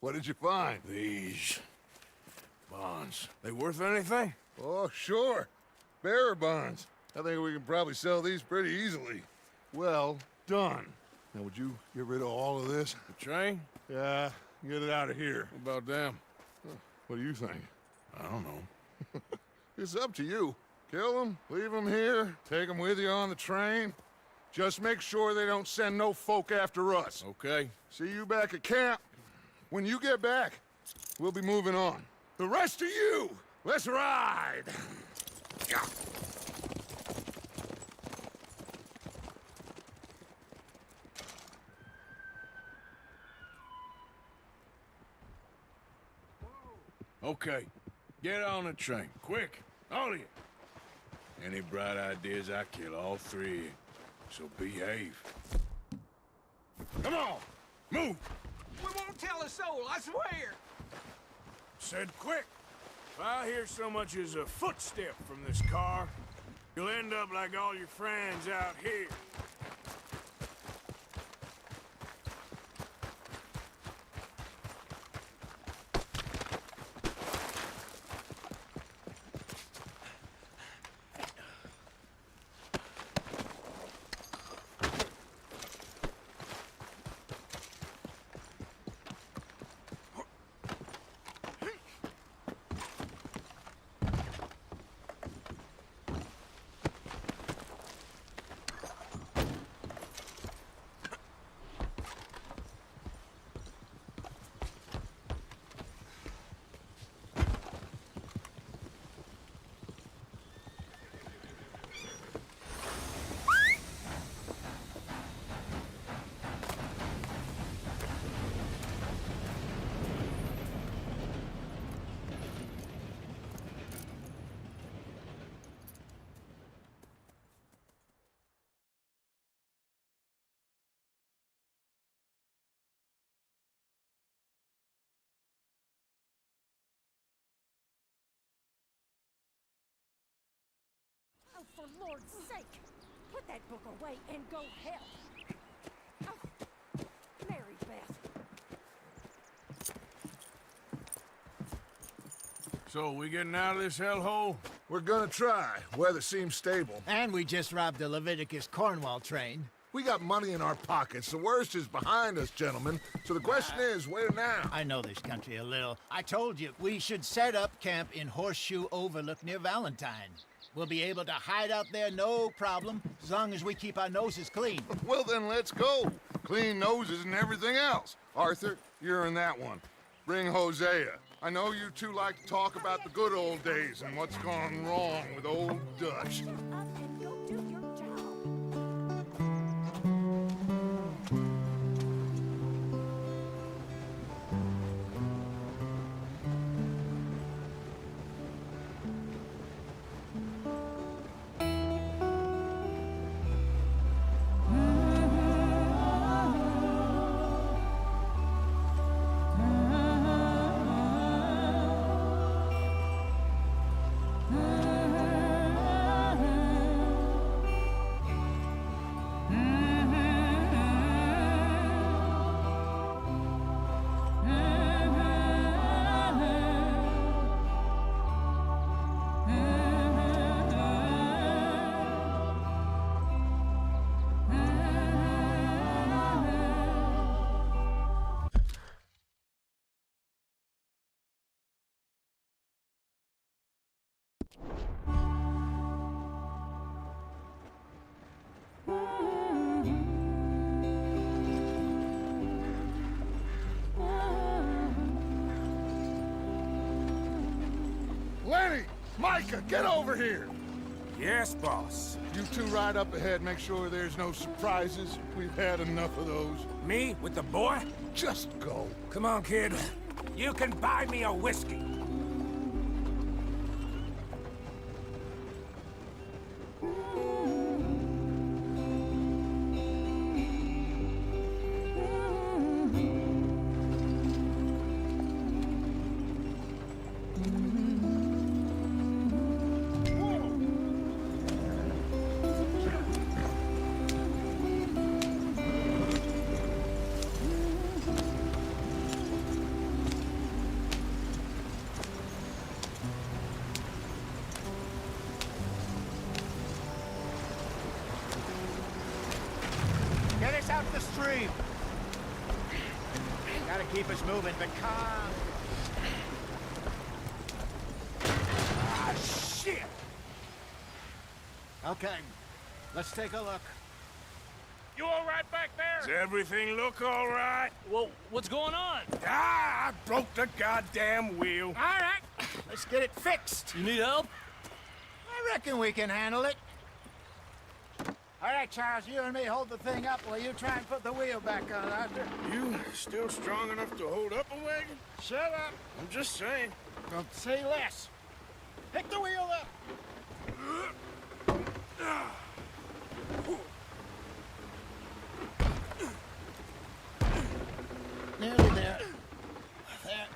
What did you find? These bonds. They worth anything? Oh, sure. Bearer bonds. I think we can probably sell these pretty easily. Well done. Now, would you get rid of all of this? The train? Yeah, get it out of here. What about them? What do you think? I don't know. It's up to you. Kill them, leave them here, take them with you on the train. Just make sure they don't send no folk after us. Okay. See you back at camp. When you get back, we'll be moving on. The rest of you, let's ride! Yeah. Okay. Get on the train. Quick. All of you. Any bright ideas, I kill all three of you. So behave. Come on! Move! We won't tell a soul, I swear! Said quick. If I hear so much as a footstep from this car, you'll end up like all your friends out here. Oh, for Lord's sake! Put that book away and go help! Oh, Mary Beth. So, we getting out of this hellhole? We're gonna try. Weather seems stable. And we just robbed the Leviticus Cornwall train. We got money in our pockets. The worst is behind us, gentlemen. So the question is, where now? I know this country a little. I told you, we should set up camp in Horseshoe Overlook near Valentine. We'll be able to hide out there no problem, as long as we keep our noses clean. Well, then let's go. Clean noses and everything else. Arthur, you're in that one. Bring Hosea. I know you two like to talk about the good old days and what's gone wrong with old Dutch. Shut up and you'll do your job. Lenny! Micah, get over here! Yes, boss. You two ride up ahead, make sure there's no surprises. We've had enough of those. Me with the boy? Just go. Come on, kid. You can buy me a whiskey. stream. Gotta keep us moving, but calm. Ah, shit! Okay, let's take a look. You all right back there? Does everything look all right? Well, what's going on? Ah, I broke the goddamn wheel. All right, let's get it fixed. You need help? I reckon we can handle it. All right, Charles, you and me hold the thing up while you try and put the wheel back on, Arthur. You still strong enough to hold up a wagon? Shut up. I'm just saying. Don't say less. Pick the wheel up. Nearly there. There.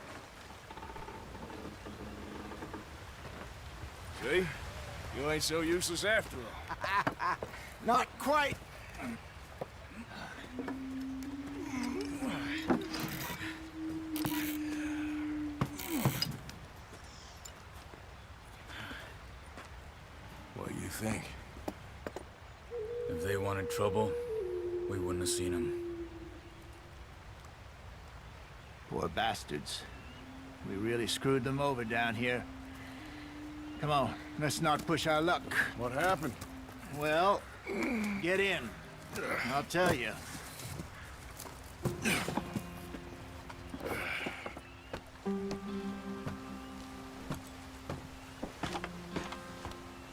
See? You ain't so useless after all. Not quite. What do you think? If they wanted trouble, we wouldn't have seen them. Poor bastards. We really screwed them over down here. Come on, let's not push our luck. What happened? Well, get in. I'll tell you.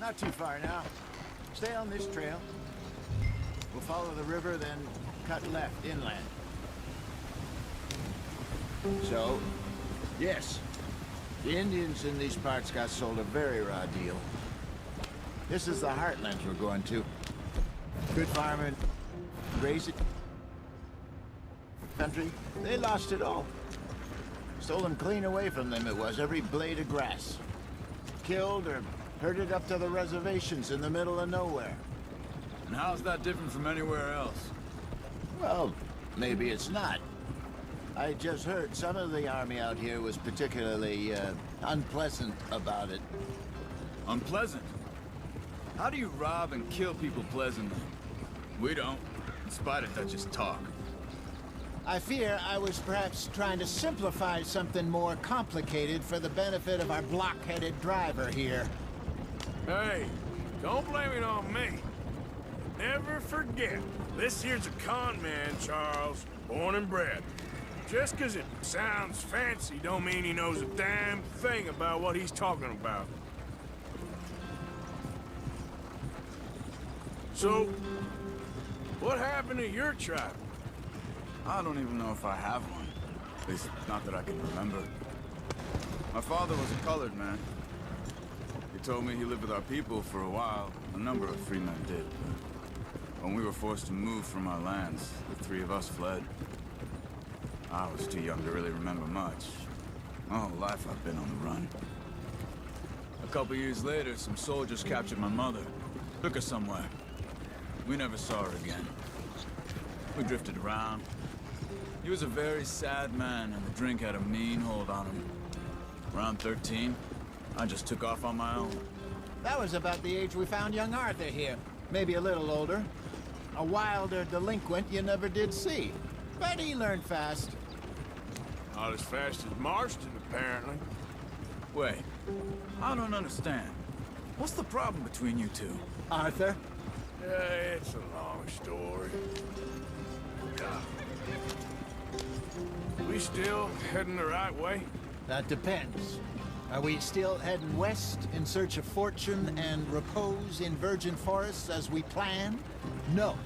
Not too far now. Stay on this trail. We'll follow the river, then cut left inland. So, yes, the Indians in these parts got sold a very raw deal. This is the heartlands we're going to. Good farming, raise it. Country, they lost it all. Stolen clean away from them it was, every blade of grass. Killed or herded up to the reservations in the middle of nowhere. And how's that different from anywhere else? Well, maybe it's not. I just heard some of the army out here was particularly, unpleasant about it. Unpleasant? How do you rob and kill people pleasantly? We don't, in spite of Dutch's talk. I fear I was perhaps trying to simplify something more complicated for the benefit of our block-headed driver here. Hey, don't blame it on me. Never forget, this here's a con man, Charles, born and bred. Just 'cause it sounds fancy don't mean he knows a damn thing about what he's talking about. So, what happened to your tribe? I don't even know if I have one. At least, not that I can remember. My father was a colored man. He told me he lived with our people for a while. A number of free men did. But when we were forced to move from our lands, the three of us fled. I was too young to really remember much. My whole life I've been on the run. A couple years later, some soldiers captured my mother. Took her somewhere. We never saw her again. We drifted around. He was a very sad man, and the drink had a mean hold on him. Around 13, I just took off on my own. That was about the age we found young Arthur here. Maybe a little older. A wilder delinquent you never did see. But he learned fast. Not as fast as Marston, apparently. Wait, I don't understand. What's the problem between you two? Arthur? Yeah, it's a long story. We still heading the right way? That depends. Are we still heading west in search of fortune and repose in virgin forests as we planned? No.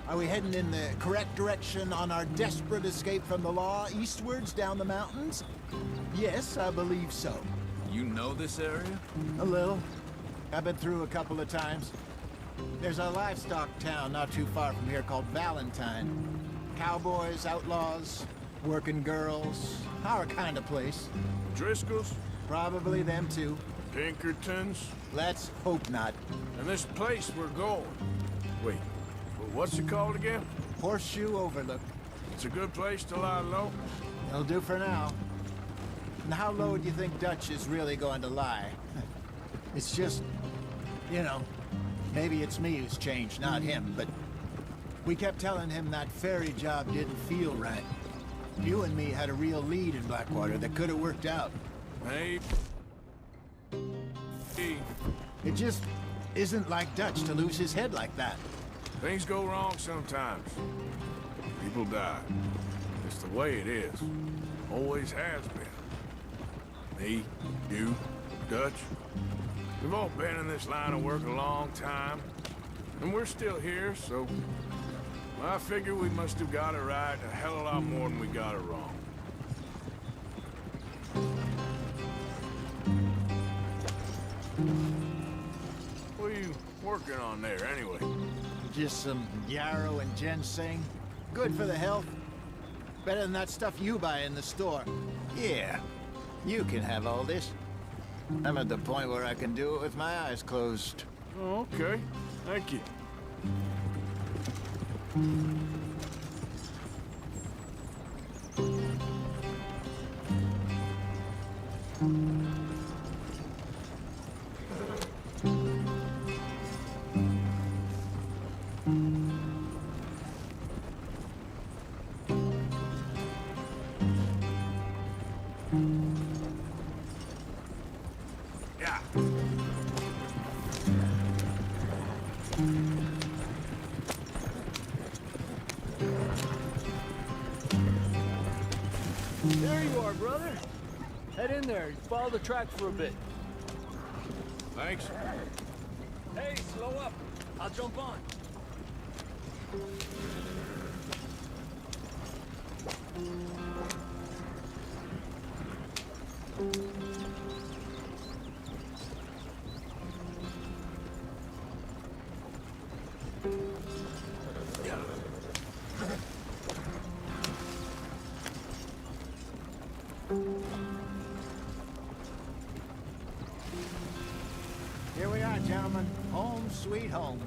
Are we heading in the correct direction on our desperate escape from the law eastwards down the mountains? Yes, I believe so. You know this area? A little. I've been through a couple of times. There's a livestock town not too far from here called Valentine. Cowboys, outlaws, working girls, our kind of place. Driscoll's? Probably them too. Pinkertons? Let's hope not. And this place we're going. Wait, what's it called again? Horseshoe Overlook. It's a good place to lie low. It'll do for now. And how low do you think Dutch is really going to lie? It's just, you know, maybe it's me who's changed, not him, but We kept telling him that ferry job didn't feel right. You and me had a real lead in Blackwater that could have worked out. Hey. It just isn't like Dutch to lose his head like that. Things go wrong sometimes. People die. It's the way it is. Always has been. Me, you, Dutch. We've all been in this line of work a long time. And we're still here, so... I figure we must have got it right a hell of a lot more than we got it wrong. What are you working on there, anyway? Just some yarrow and ginseng. Good for the health. Better than that stuff you buy in the store. Yeah, you can have all this. I'm at the point where I can do it with my eyes closed. Oh, okay. Thank you. Yeah. There you are, brother. Head in there. Follow the track for a bit. Thanks. Hey, slow up. I'll jump on. Here we are, gentlemen. Home sweet home.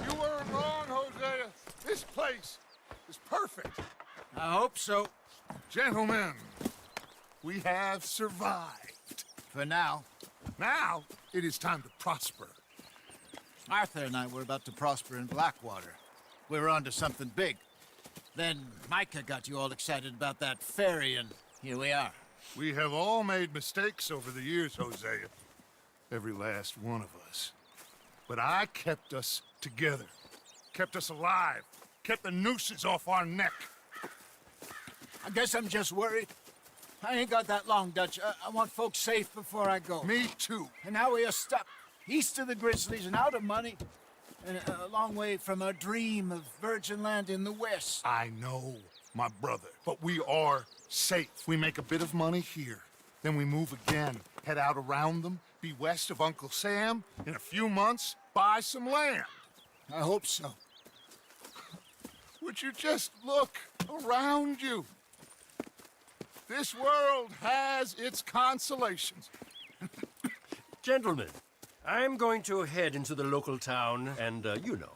You weren't wrong, Hosea. This place is perfect. I hope so. Gentlemen, we have survived. For now. Now, it is time to prosper. Arthur and I were about to prosper in Blackwater. We were onto something big. Then Micah got you all excited about that ferry, and here we are. We have all made mistakes over the years, Hosea. Every last one of us. But I kept us together. Kept us alive. Kept the nooses off our neck. I guess I'm just worried. I ain't got that long, Dutch. I want folks safe before I go. Me too. And now we are stuck east of the Grizzlies and out of money, and a long way from our dream of virgin land in the west. I know, my brother, but we are safe. We make a bit of money here, then we move again, head out around them, be west of Uncle Sam, in a few months, buy some land. I hope so. Would you just look around you? This world has its consolations. Gentlemen, I'm going to head into the local town and, you know,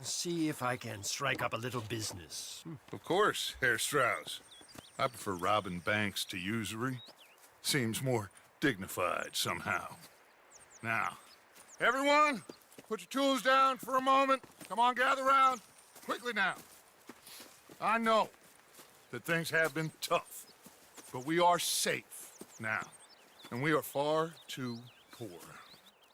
see if I can strike up a little business. Of course, Herr Strauss. I prefer robbing banks to usury. Seems more dignified somehow. Now, everyone, put your tools down for a moment. Come on, gather round. Quickly now. I know that things have been tough, but we are safe now, and we are far too poor.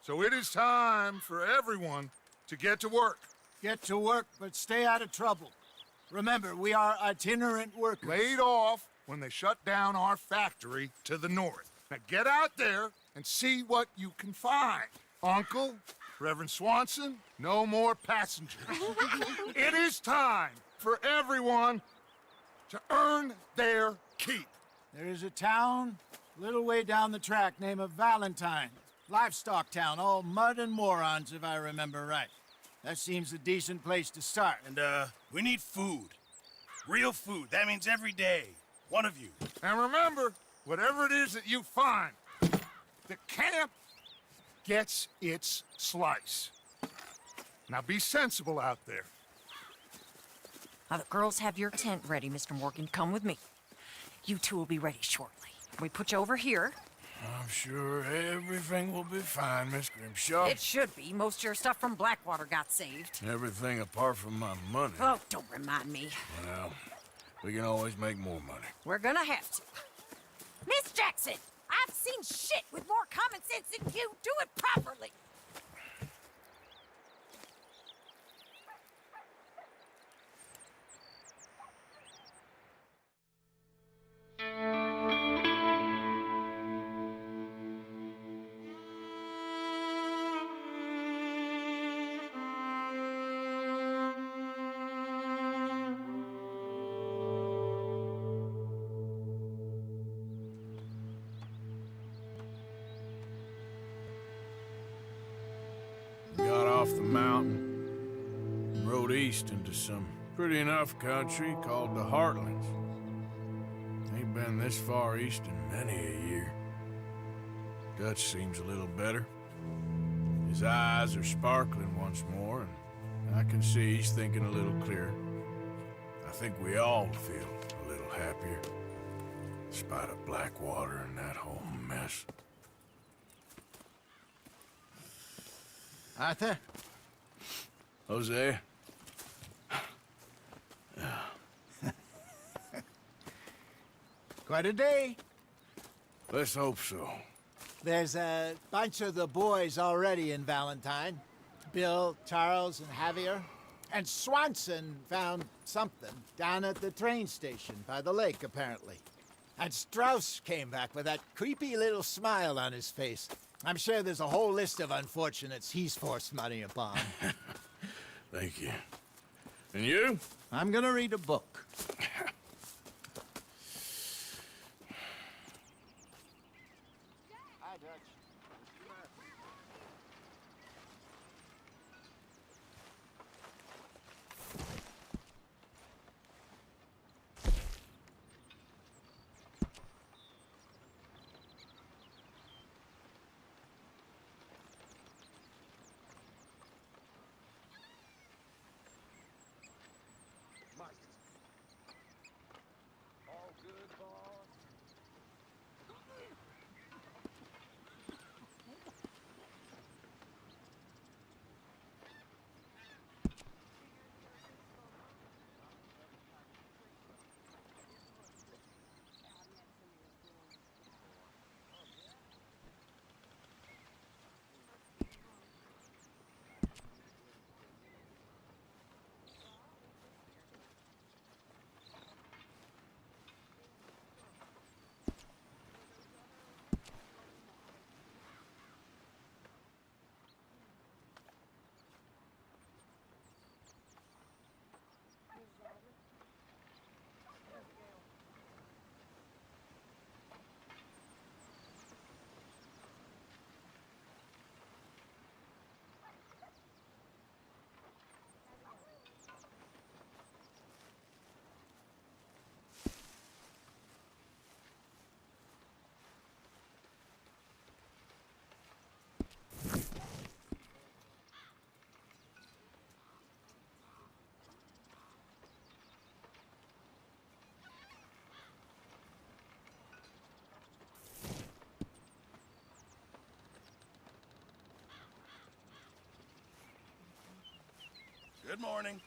So it is time for everyone to get to work. Get to work, but stay out of trouble. Remember, we are itinerant workers. Laid off when they shut down our factory to the north. Now get out there and see what you can find. Uncle, Reverend Swanson, no more passengers. It is time for everyone to earn their keep. There is a town a little way down the track named Valentine. Livestock town, all mud and morons, if I remember right. That seems a decent place to start. And, we need food. Real food. That means every day. One of you. And remember, whatever it is that you find, the camp gets its slice. Now be sensible out there. Now, the girls have your tent ready, Mr. Morgan. Come with me. You two will be ready shortly. We put you over here, I'm sure everything will be fine, Miss Grimshaw. It should be. Most of your stuff from Blackwater got saved. Everything apart from my money. Oh, don't remind me. Well, we can always make more money. We're gonna have to. Miss Jackson, I've seen shit with more common sense than you. Do it properly. Got off the mountain, rode east into some pretty enough country called the Heartlands. Ain't been this far east in many a year. Dutch seems a little better. His eyes are sparkling once more, and I can see he's thinking a little clearer. I think we all feel a little happier, in spite of Blackwater and that whole mess. Arthur? Jose? Quite a day. Let's hope so. There's a bunch of the boys already in Valentine. Bill, Charles, and Javier. And Swanson found something down at the train station by the lake, apparently. And Strauss came back with that creepy little smile on his face. I'm sure there's a whole list of unfortunates he's forced money upon. Thank you. And you? I'm gonna read a book. Hi, Dutch. Good morning.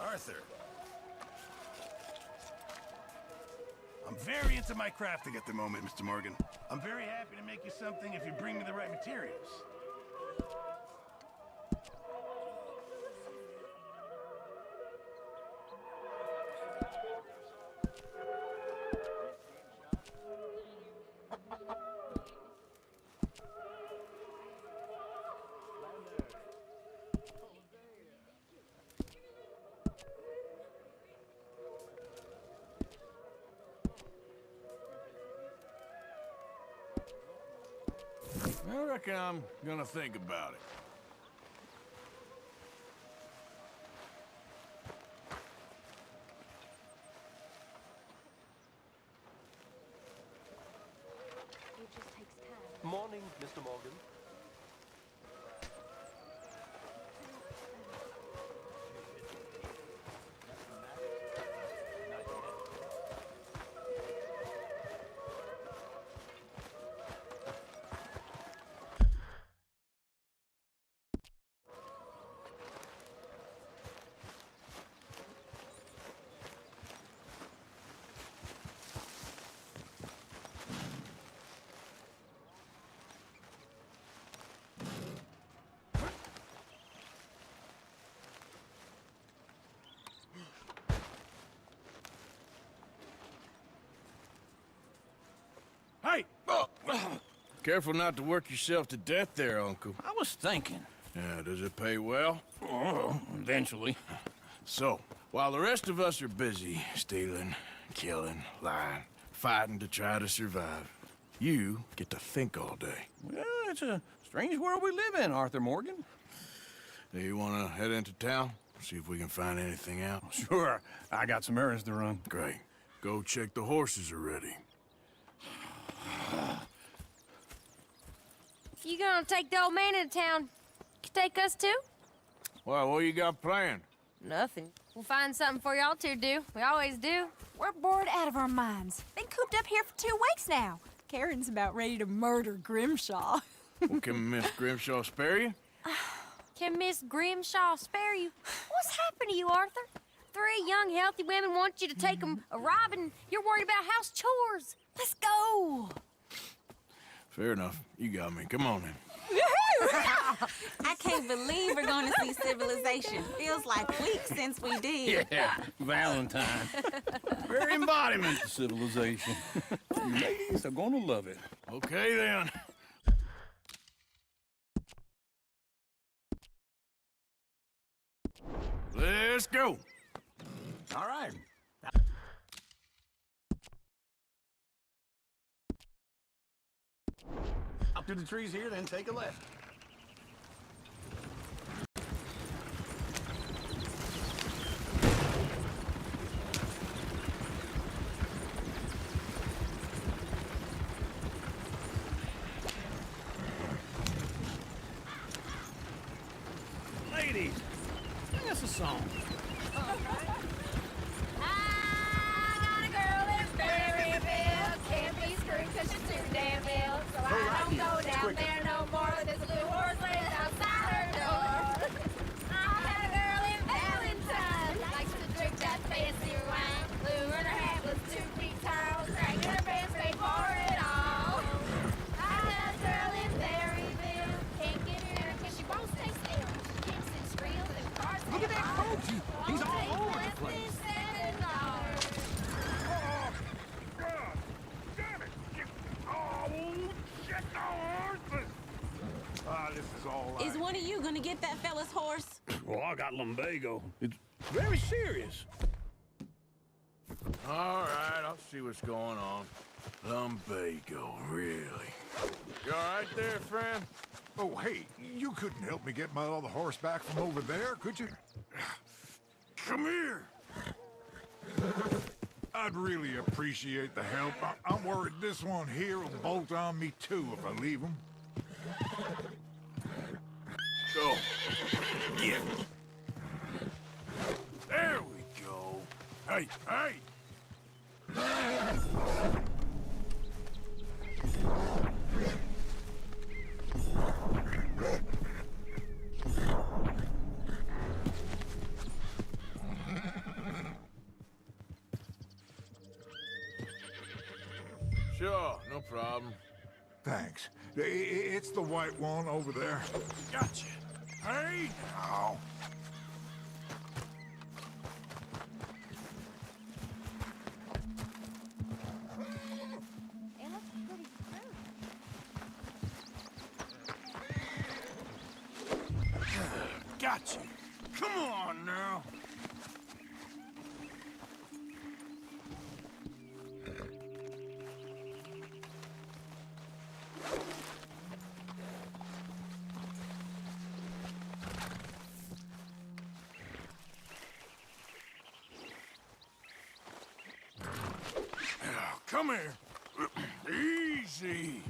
Arthur. I'm very into my crafting at the moment, Mr. Morgan. I'm very happy to make you something if you bring me the right materials. I reckon I'm gonna think about it. It just takes time. Morning, Mr. Morgan. Hey! Careful not to work yourself to death there, Uncle. I was thinking. Yeah, does it pay well? Oh, eventually. So, while the rest of us are busy stealing, killing, lying, fighting to try to survive, you get to think all day. Well, it's a strange world we live in, Arthur Morgan. Do you want to head into town? See if we can find anything out? Sure. I got some errands to run. Great. Go check the horses are ready. You gonna take the old man into town? Can take us too? Well, what you got planned? Nothing. We'll find something for y'all to do. We always do. We're bored out of our minds. Been cooped up here for 2 weeks now. Karen's about ready to murder Grimshaw. Well, can Miss Grimshaw spare you? Can Miss Grimshaw spare you? What's happened to you, Arthur? 3 young, healthy women want you to take them a robbing. You're worried about house chores. Let's go. Fair enough. You got me. Come on in. I can't believe we're going to see civilization. Feels like weeks since we did. Yeah, Valentine. Very embodiment of civilization. Ladies are gonna love it. Okay, then. Let's go. All right. Up to the trees here, then take a left. Ladies, sing us a song. I got a girl in Berryville. Can't be screwed 'cause she's too damn ill. So I don't go down there no more. There's a blue horse laid outside her door. I had a girl in Valentine. Likes to drink that fancy wine. Blue in her hat was 2 feet tall. Dragging her pants paid for it all. I had a girl in Berryville. Can't get her 'cause she won't stay still. She kicks and squeals and cars. Look at that coach. He's all over the place. This is all Is one of you going to get that fella's horse? Well, I got lumbago. It's very serious. All right, I'll see what's going on. Lumbago, really? You all right there, friend? Oh, hey, you couldn't help me get my other horse back from over there, could you? Come here. I'd really appreciate the help. I'm worried this one here will bolt on me too if I leave him. go. Yeah. There we go. Hey, hey! Sure, no problem. Thanks. It's the white one over there. Gotcha. Hey, now. It looks pretty smooth. Gotcha. Come on now. Come here. Easy.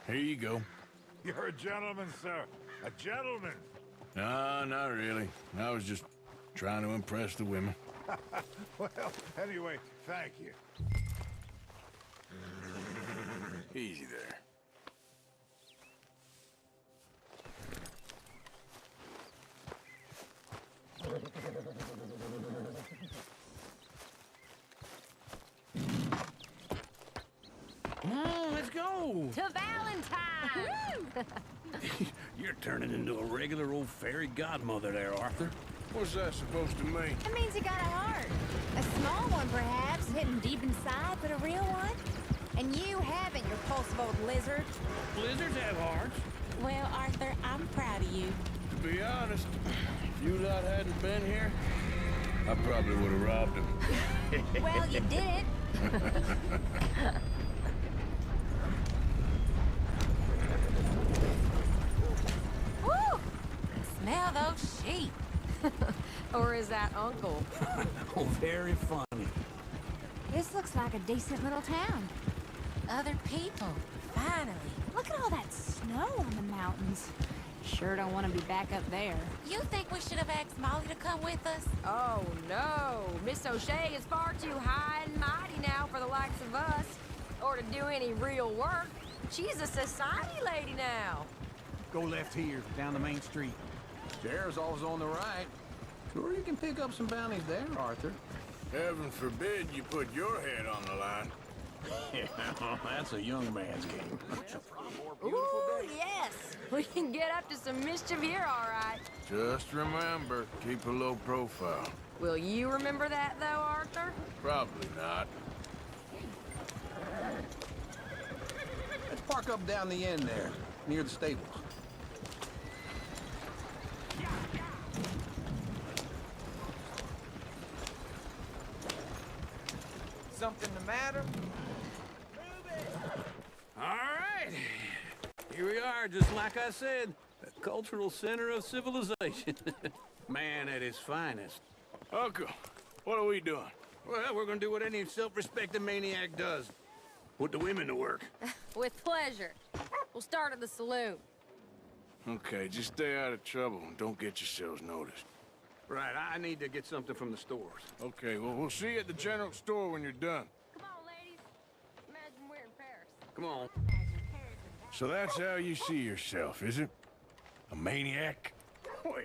Here you go. You're a gentleman, sir. A gentleman. No, not really. I was just trying to impress the women. Well, anyway, thank you. Easy there. Let's go! To Valentine! You're turning into a regular old fairy godmother there, Arthur. What's that supposed to mean? It means you got a heart. A small one, perhaps, hidden deep inside, but a real one. And you haven't, you repulsive old lizard. Blizzards have hearts. Well, Arthur, I'm proud of you. To be honest, if you lot hadn't been here, I probably would have robbed him. Well, you did it. Woo! Smell those sheep. Or is that Uncle? Oh, very funny. This looks like a decent little town. Other people. Finally. Look at all that snow on the mountains. Sure don't want to be back up there. You think we should have asked Molly to come with us? Oh, no. Miss O'Shea is far too high and mighty now for the likes of us. Or to do any real work. She's a society lady now. Go left here, down the main street. Sheriff's always on the right. Sure, you can pick up some bounties there, Arthur. Heaven forbid you put your head on the line. Yeah, that's a young man's game. Ooh, yes. We can get up to some mischief here, all right. Just remember, keep a low profile. Will you remember that, though, Arthur? Probably not. Let's park up down the end there, near the stables. Something the matter? All right. Here we are, just like I said. The cultural center of civilization. Man at his finest. Uncle, what are we doing? Well, we're gonna do what any self-respecting maniac does. Put the women to work. With pleasure. We'll start at the saloon. Okay, just stay out of trouble and don't get yourselves noticed. Right, I need to get something from the stores. Okay, well, we'll see you at the general store when you're done. Come on, ladies. Imagine we're in Paris. Come on. So that's how you see yourself, is it? A maniac? Well,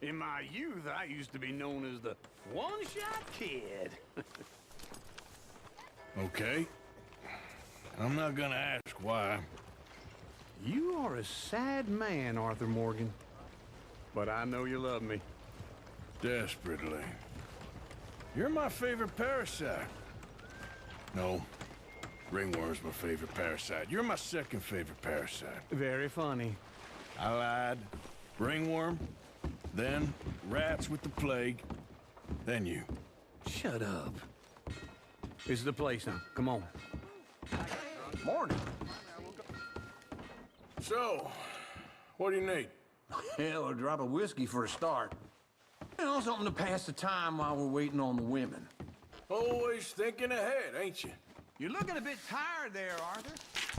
in my youth, I used to be known as the one-shot kid. Okay. I'm not gonna ask why. You are a sad man, Arthur Morgan. But I know you love me. Desperately. You're my favorite parasite. No. Ringworm's my favorite parasite. You're my second favorite parasite. Very funny. I lied. ringworm, then rats with the plague, then you. Shut up. This is the place now. Come on. Morning. So, what do you need? Hell, a drop of whiskey for a start. You know, something to pass the time while we're waiting on the women. Always thinking ahead, ain't you? You're looking a bit tired there, Arthur.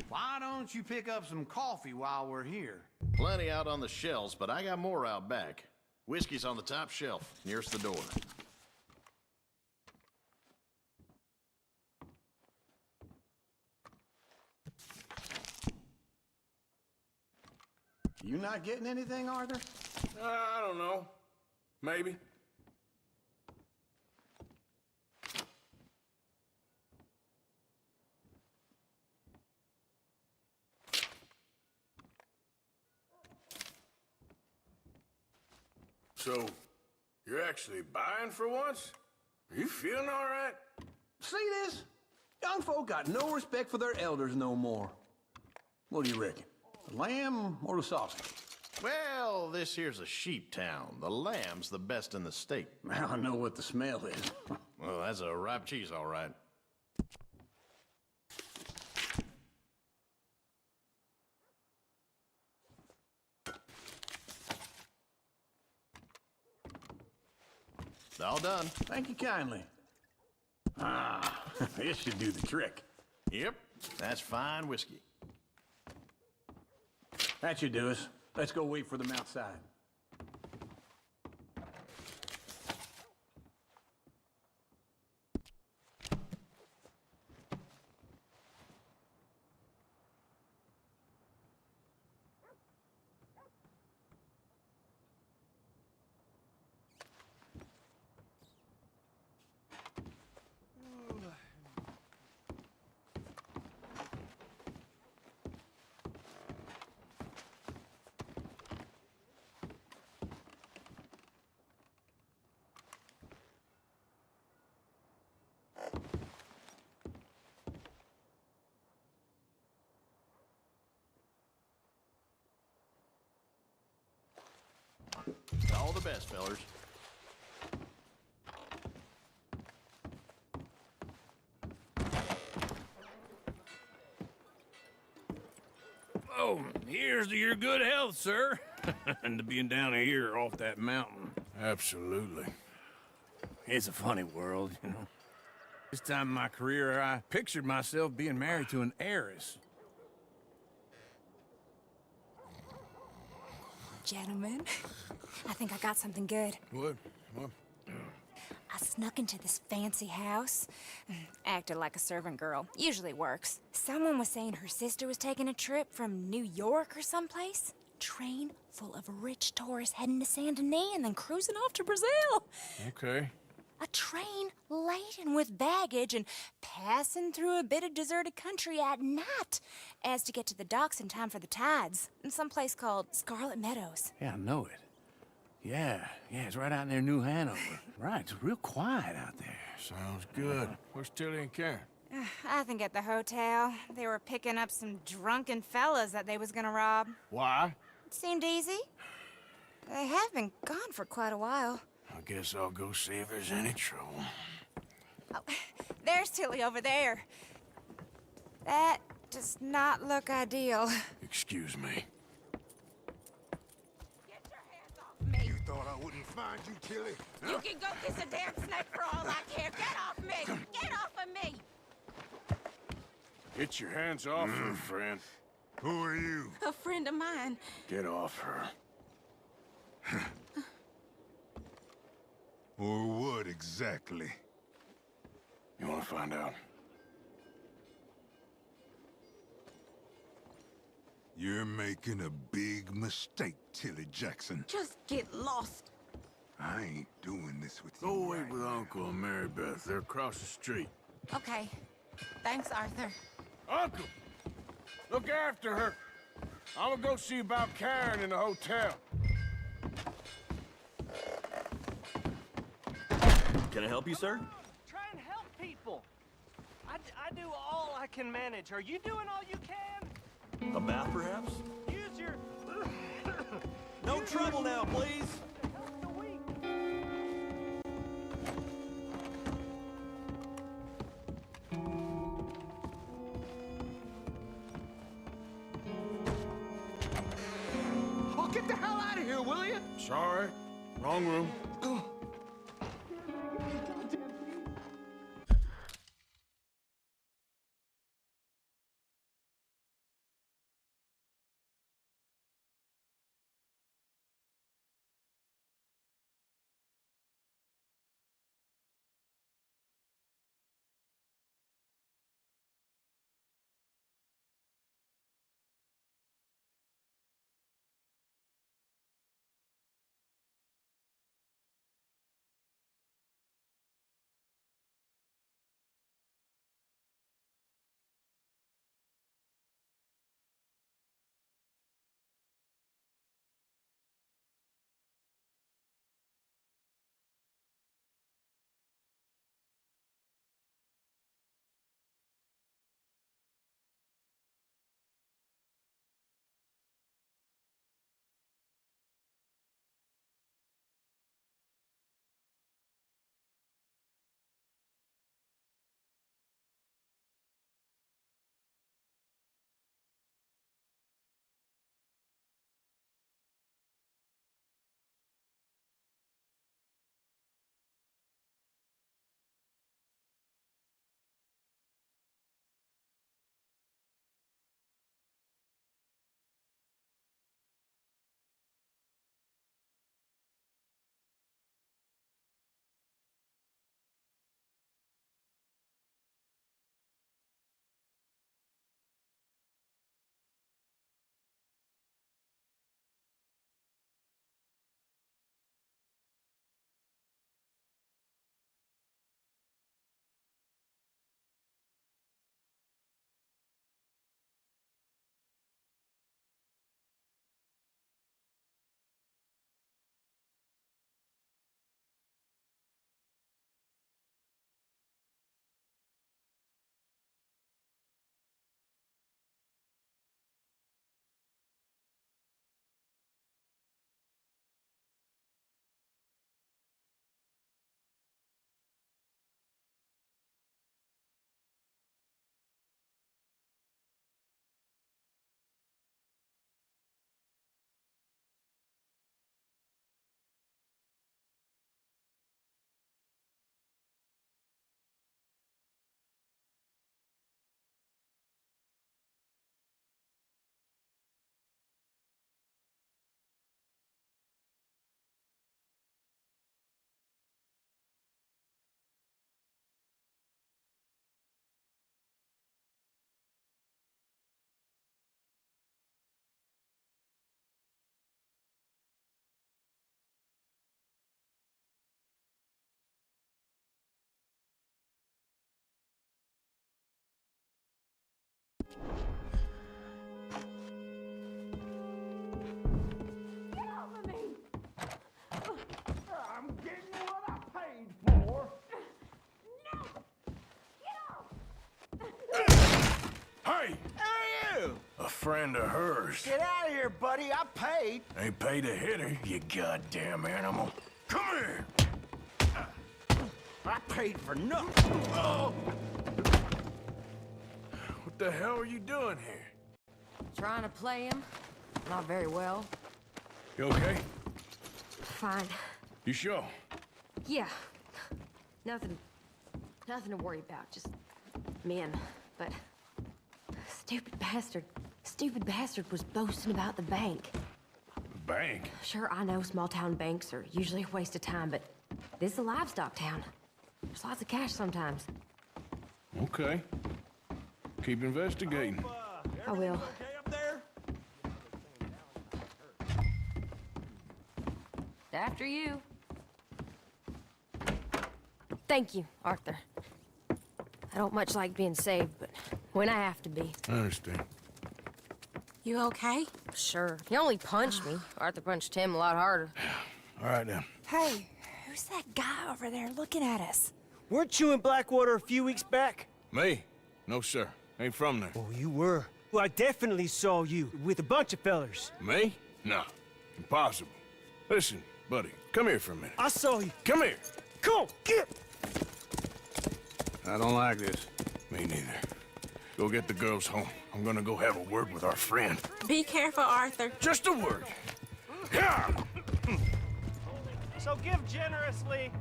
Why don't you pick up some coffee while we're here? Plenty out on the shelves, but I got more out back. Whiskey's on the top shelf, nearest the door. You not getting anything, Arthur? I don't know. Maybe. So, you're actually buying for once? Are you feeling all right? See this? Young folk got no respect for their elders no more. What do you reckon? The lamb or the sausage? Well, this here's a sheep town. The lamb's the best in the state. I know what the smell is. Well, that's a ripe cheese, all right. All done. Thank you kindly. Ah, this should do the trick. Yep, that's fine whiskey. That should do us. Let's go wait for them outside. All the best, fellers. Oh, here's to your good health, sir. And to being down here off that mountain. Absolutely. It's a funny world, you know. This time in my career, I pictured myself being married to an heiress. Gentlemen, I think I got something good. What? I snuck into this fancy house. Acted like a servant girl. Usually works. Someone was saying her sister was taking a trip from New York or someplace. Train full of rich tourists heading to Saint Denis and then cruising off to Brazil. Okay. A train laden with baggage and passing through a bit of deserted country at night as to get to the docks in time for the tides in some place called Scarlet Meadows. Yeah, I know it. Yeah, it's right out near New Hanover. Right, it's real quiet out there. Sounds good. Where's Tilly and Karen? I think at the hotel. They were picking up some drunken fellas that they was gonna rob. Why? It seemed easy. They have been gone for quite a while. I guess I'll go see if there's any trouble. Oh, there's Tilly over there. That does not look ideal. Excuse me. You thought I wouldn't find you, Tilly? You can go kiss a damn snake for all I care. Get off me! Get off of me! Get your hands off her, friend. Who are you? A friend of mine. Get off her. Or what exactly? You want to find out? You're making a big mistake, Tilly Jackson. Just get lost. I ain't doing this with you. Go wait with Uncle and Mary Beth. They're across the street. Okay. Thanks, Arthur. Uncle! Look after her. I'm gonna go see about Karen in the hotel. Can I help you, sir? Try and help people. I do all I can manage. Are you doing all you can? A bath, perhaps? Use your No trouble now, please. Oh, get the hell out of here, will you? Sorry. Wrong room. I'm getting what I paid for. Hey! Hey, you! A friend of hers. Get out of here, buddy. I paid. Ain't paid to hit her, you goddamn animal. Come here! I paid for nothing. Oh. What the hell are you doing here? Trying to play him. Not very well. You okay? Fine. You sure? Yeah. Nothing to worry about. Just men. But stupid bastard was boasting about the bank. The bank? Sure, I know small town banks are usually a waste of time, but this is a livestock town. There's lots of cash sometimes. Okay. Keep investigating. I will. After you. Thank you, Arthur. I don't much like being saved, but when I have to be. I understand. You okay? Sure. He only punched me. Arthur punched him a lot harder. All right, then. Hey, who's that guy over there looking at us? Weren't you in Blackwater a few weeks back? Me? No, sir. Ain't from there. Oh, you were. Well, I definitely saw you with a bunch of fellers. Me? No. Impossible. Listen, buddy, come here for a minute. I saw you. Come here. Come on, get. I don't like this. Me neither. Go get the girls home. I'm gonna go have a word with our friend. Be careful, Arthur. Just a word. Yeah. So give generously,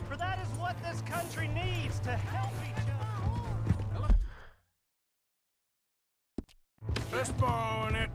for that is what this country needs to help each other. Let's borrow it.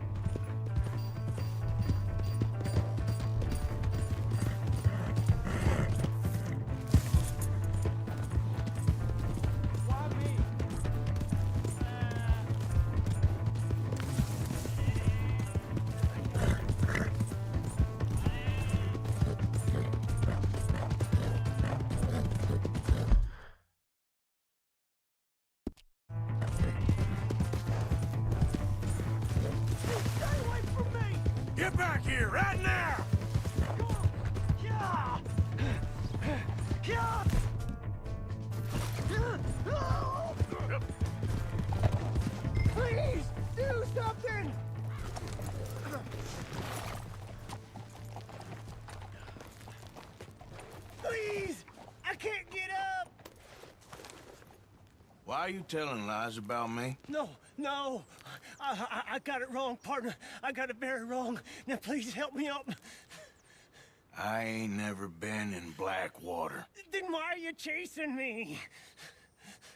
Get back here, right now! Please, do something! Please, I can't get up! Why are you telling lies about me? No, no, I got it wrong, partner. I got it very wrong. Now please help me up. I ain't never been in Blackwater. Then why are you chasing me?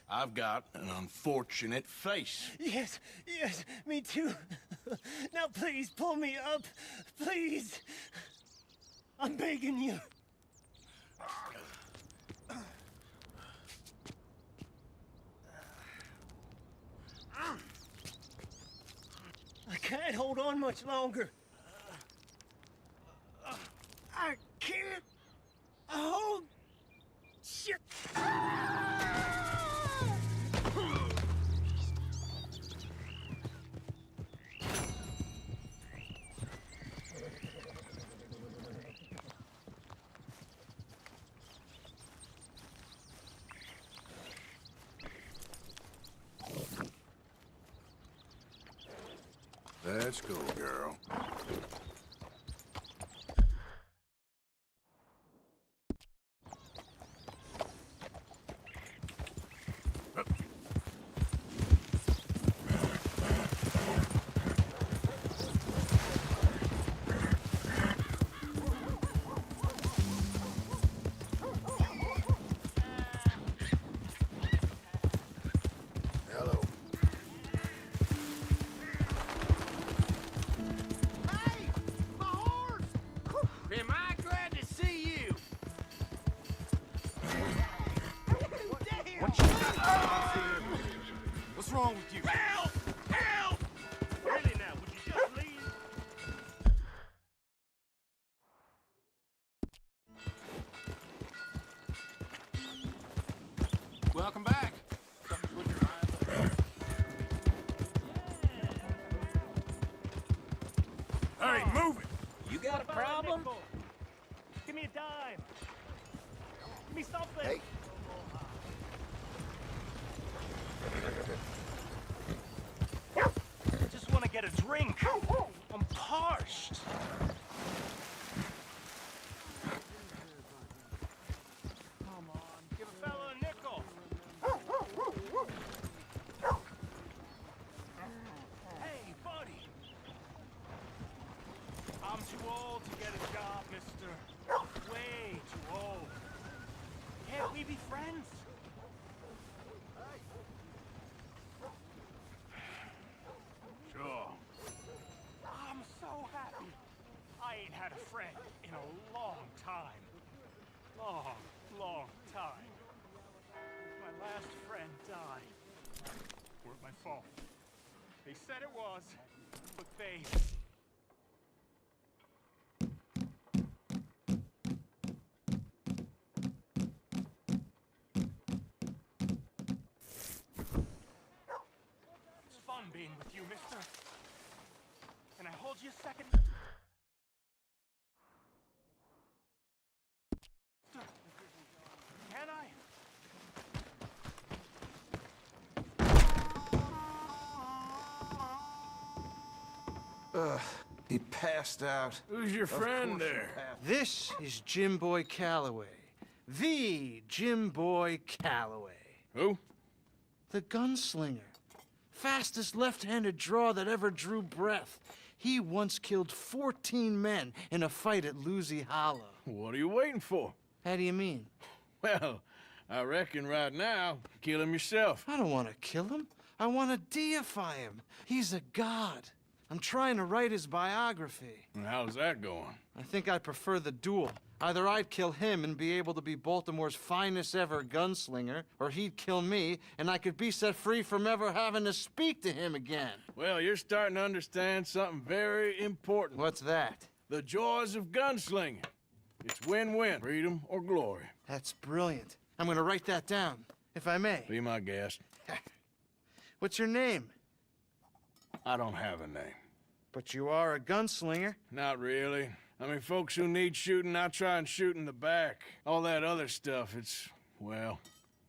I've got an unfortunate face. Yes, yes, me too. Now please pull me up, please. I'm begging you. I can't hold on much longer. I can't hold shit. Let's go, girl. Am I glad to see you? What's wrong with you? Help! Help! Really now, would you just leave? Welcome back. Hey, move it! You got a problem? Give me a dime. Give me something. Hey. Just want to get a drink. I'm parched. Come on, give a fella a nickel. Hey, buddy. I'm too old to get a job, mister. Way too old. Can't we be friends? Sure. I'm so happy. I ain't had a friend in a long time. Long time. My last friend died. Weren't my fault. They said it was, but they... It's fun being with you, mister. Can I hold you a second? Can I? He passed out. Who's your friend there? This is Jim Boy Calloway. The Jim Boy Calloway. Who? The gunslinger. Fastest left-handed draw that ever drew breath. He once killed 14 men in a fight at Lucy Hollow. What are you waiting for? How do you mean? Well, I reckon right now, kill him yourself. I don't want to kill him. I want to deify him. He's a god. I'm trying to write his biography. And how's that going? I think I prefer the duel. Either I'd kill him and be able to be Baltimore's finest ever gunslinger, or he'd kill me and I could be set free from ever having to speak to him again. Well, you're starting to understand something very important. What's that? The joys of gunslinging. It's win-win, freedom or glory. That's brilliant. I'm gonna write that down, if I may. Be my guest. What's your name? I don't have a name. But you are a gunslinger. Not really. I mean, folks who need shooting, I try and shoot in the back. All that other stuff, it's, well,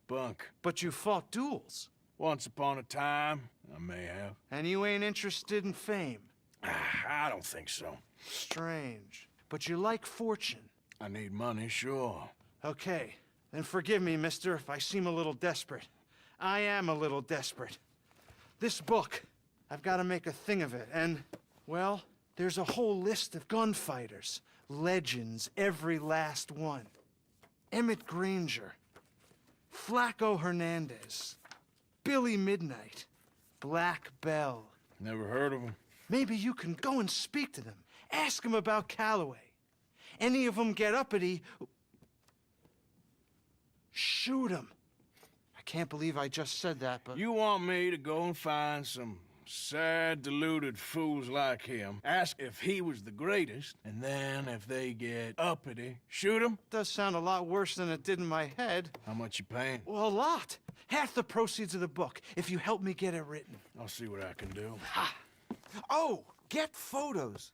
bunk. But you fought duels. Once upon a time, I may have. And you ain't interested in fame. I don't think so. Strange. But you like fortune. I need money, sure. Okay. Then forgive me, mister, if I seem a little desperate. I am a little desperate. This book, I've got to make a thing of it, and, well, there's a whole list of gunfighters. Legends, every last one. Emmett Granger, Flaco Hernandez, Billy Midnight, Black Bell. Never heard of him. Maybe you can go and speak to them. Ask them about Calloway. Any of them get uppity, shoot them. I can't believe I just said that, but... You want me to go and find some sad, deluded fools like him, ask if he was the greatest, and then if they get uppity, shoot him? Does sound a lot worse than it did in my head. How much you paying? Well, a lot. Half the proceeds of the book, if you help me get it written. I'll see what I can do. Ha! Oh, get photos.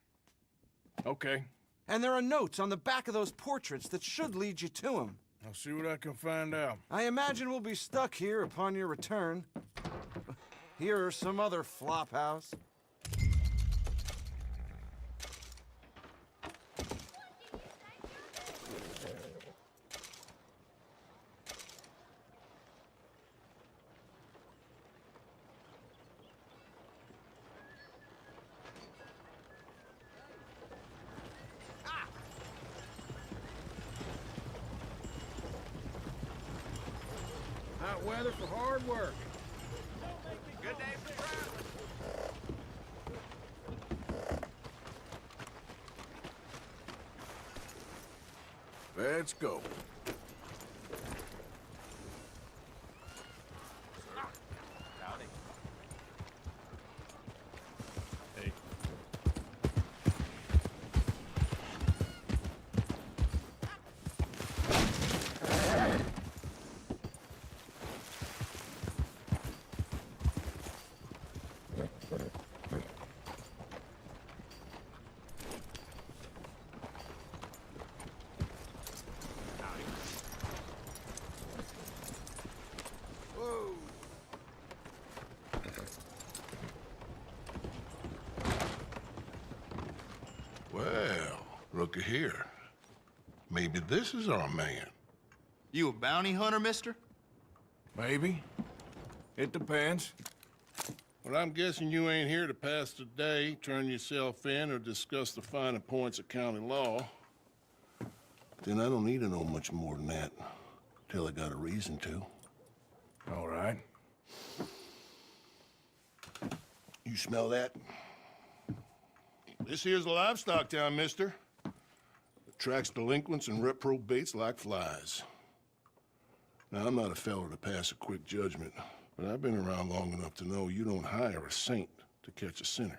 Okay. And there are notes on the back of those portraits that should lead you to him. I'll see what I can find out. I imagine we'll be stuck here upon your return. Here or some other flop house. Hot weather for hard work. Good day for traveling. Let's go. Howdy. Hey. Well, looky here. Maybe this is our man. You a bounty hunter, mister? Maybe. It depends. Well, I'm guessing you ain't here to pass the day, turn yourself in, or discuss the finer points of county law. Then I don't need to know much more than that, till I got a reason to. All right. You smell that? This here's a livestock town, mister. Attracts delinquents and reprobates like flies. Now, I'm not a fellow to pass a quick judgment, but I've been around long enough to know you don't hire a saint to catch a sinner.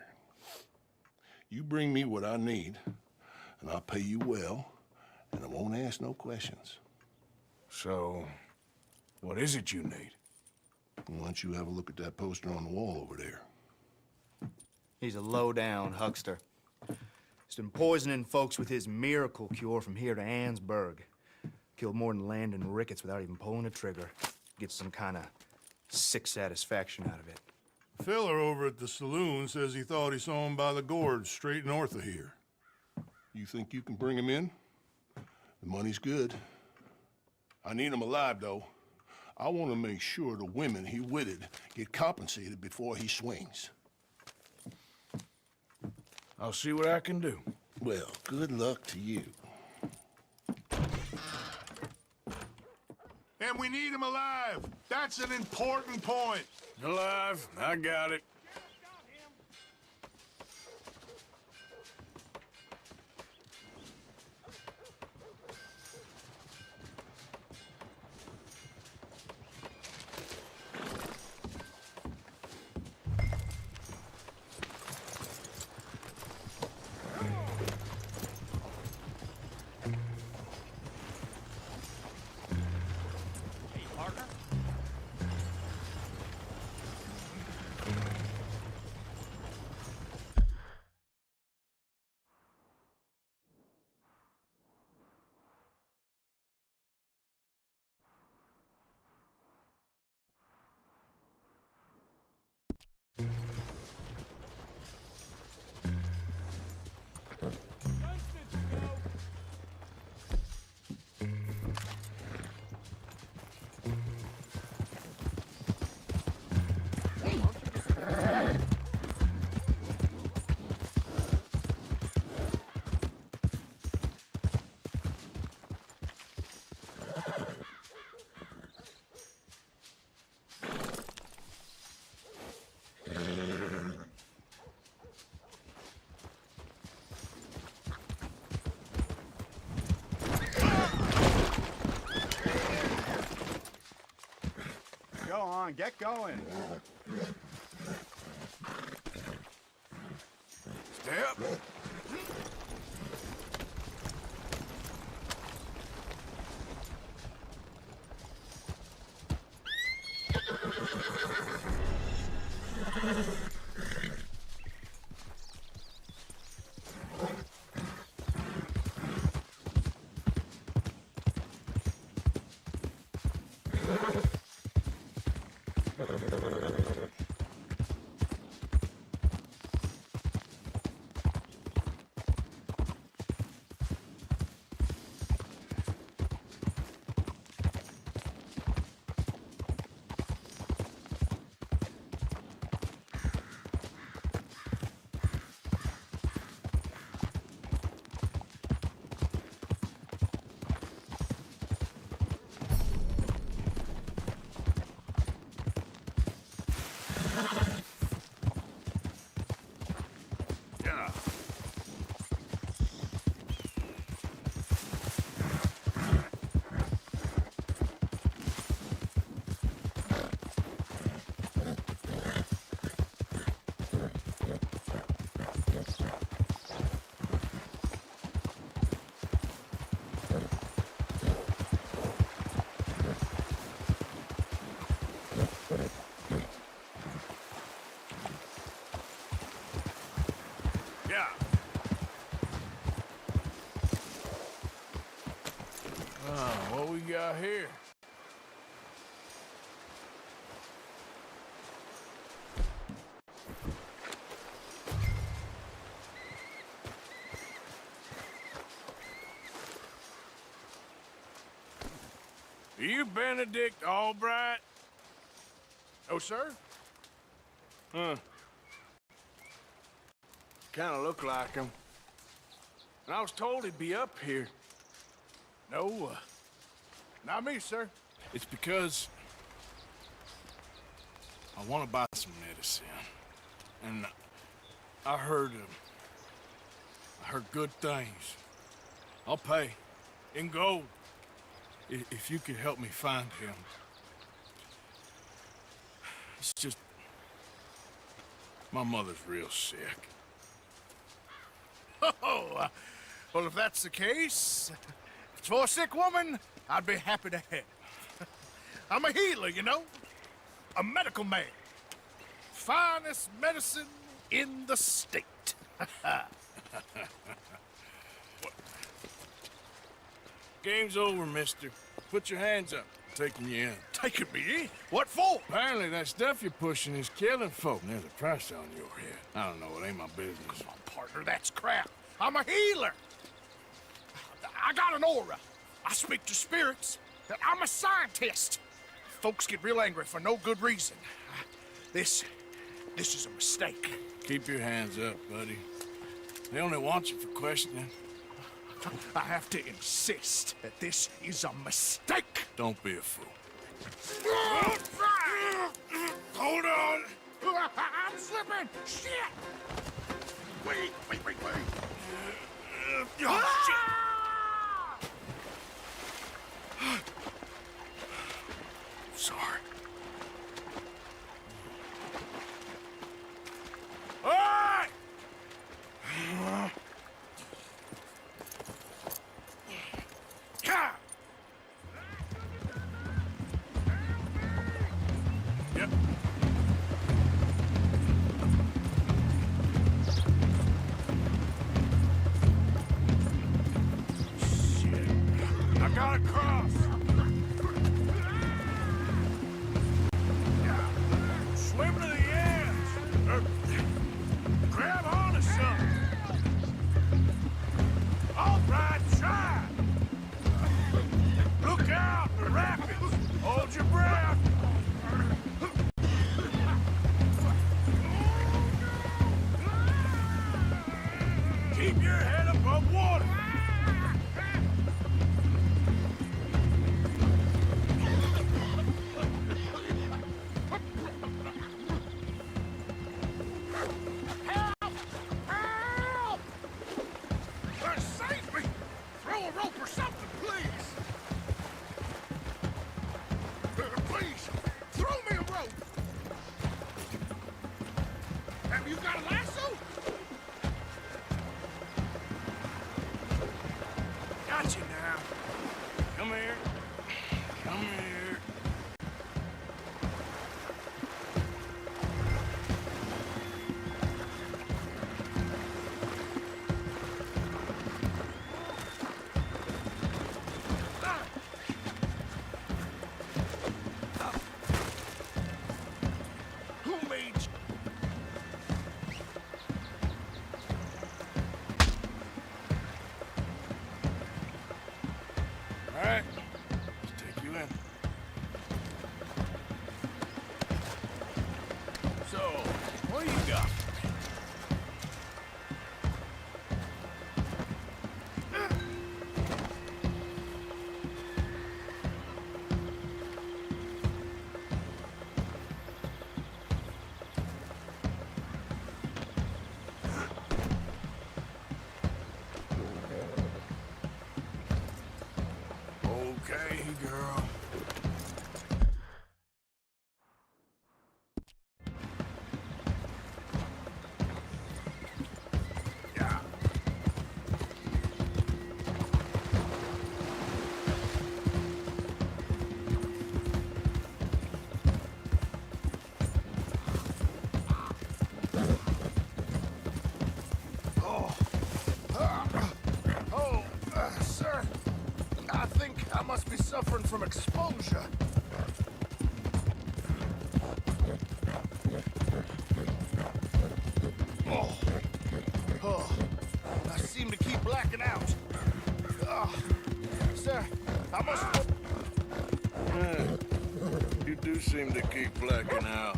You bring me what I need, and I'll pay you well, and I won't ask no questions. So, what is it you need? Why don't you have a look at that poster on the wall over there? He's a low-down huckster. He's been poisoning folks with his miracle cure from here to Annesburg. Killed more than Landon Ricketts without even pulling a trigger. Gets some kind of sick satisfaction out of it. Fella over at the saloon says he thought he saw him by the gorge straight north of here. You think you can bring him in? The money's good. I need him alive, though. I want to make sure the women he witted get compensated before he swings. I'll see what I can do. Well, good luck to you. And we need him alive. That's an important point. Alive, I got it. Go on, get going. Step. Yeah. What we got here? Are you Benedict Albright? Oh, sir? Huh. Kind of look like him. And I was told he'd be up here. No, not me, sir. It's because I want to buy some medicine. And I heard good things. I'll pay in gold if you could help me find him. It's just my mother's real sick. Oh, well, if that's the case, if it's for a sick woman, I'd be happy to help. I'm a healer, you know? A medical man. Finest medicine in the state. Game's over, mister. Put your hands up. taking you in. Taking me in? What for? Apparently that stuff you're pushing is killing folk. And there's a price on your head. I don't know, it ain't my business. Come on, partner, that's crap. I'm a healer. I got an aura. I speak to spirits. I'm a scientist. Folks get real angry for no good reason. This is a mistake. Keep your hands up, buddy. They only want you for questioning. I have to insist that this is a mistake. Don't be a fool. Hold on. I'm slipping. Shit. Wait. Oh, shit. Sorry. All right. Yeah. Yep. Shit. I gotta cross. Yeah. Swim to the edge. Grab onto something. All right, try. Look out, the rapids. Hold your breath. Keep your head above water. Help! Help! Save me! Throw a rope or something, please! Please, throw me a rope! Have you got a lasso? Got you now. Come here. Come here. Who made you? All right, let's take you in. So, what do you got? Okay, girl. Yeah. Sir, I think I must be suffering from exposure. I seem to keep blacking out. Sir, I must... You do seem to keep blacking out.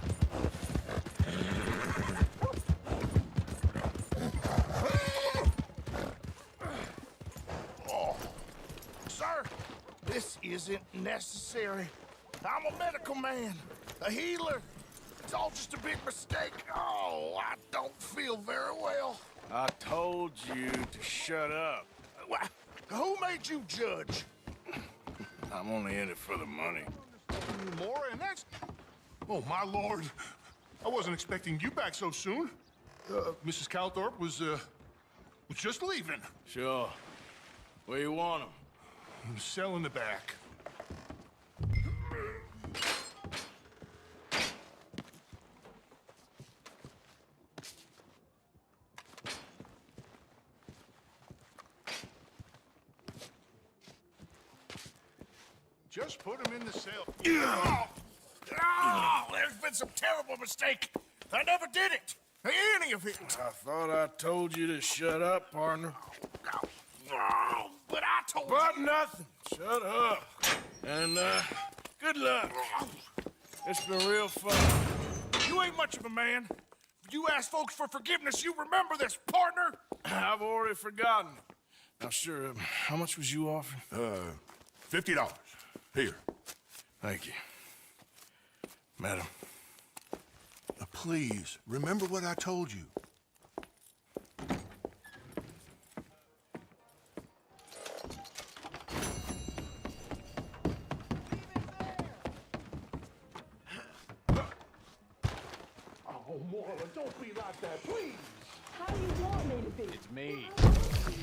Sir, this isn't necessary. I'm a medical man, a healer. It's all just a big mistake. Oh, I don't feel very well. I told you to shut up. Who made you judge? I'm only in it for the money. More, and that's... Oh, my lord. I wasn't expecting you back so soon. Mrs. Calthorpe was just leaving. Sure. Where you want him? Cell in the back. Just put him in the cell. Oh, there's been some terrible mistake. I never did it. Any of it. I thought I told you to shut up, partner. Oh, but I told But you. nothing. Shut up. And, good luck. It's been real fun. You ain't much of a man. You ask folks for forgiveness, you remember this, partner? I've already forgotten. Now, sure, how much was you offering? $50. Here. Thank you. Madam. Please, remember what I told you. Oh, Marlon, don't be like that, please. How do you want me to be? It's me.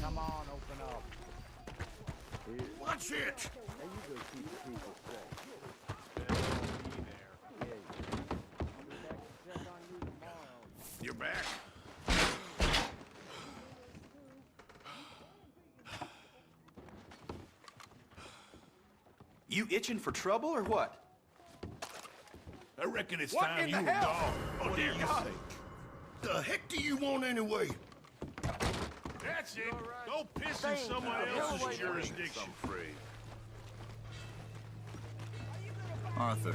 Come on, open up. Watch it. You're back. You itching for trouble or what? I reckon it's What time in you the were hell? gone. Oh, dear God. The heck do you want anyway? That's it. Go piss in someone else's jurisdiction. Arthur,